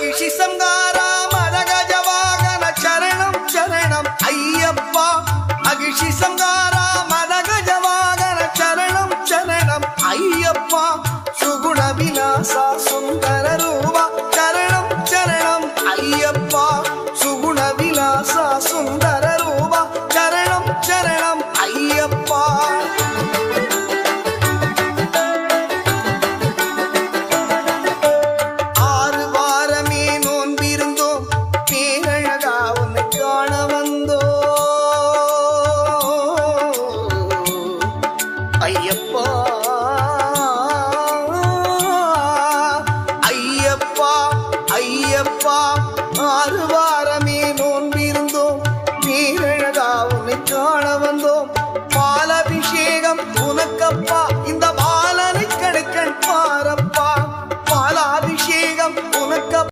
மகிஷி Sankara மதகஜவாகன சரணம் சரணம் ஐயப்பா மகிஷி Sankara மதகஜவாகன சரணம் சரணம் ஐயப்பா சுகுண விலாசா சுந்தர ரூபா சரணம் சரணம் ஐயப்பா சுகுண விலாசா சுந்தர ரூபா சரணம் சரணம் ஐயப்பா ஐயப்பா ஐயப்பா ஐயப்பா 6 வாரமே நோன்பிருந்தோம் பேரழகா உன்னை காண வந்தோம் பாலாபிஷேகம் உனக்கப்பா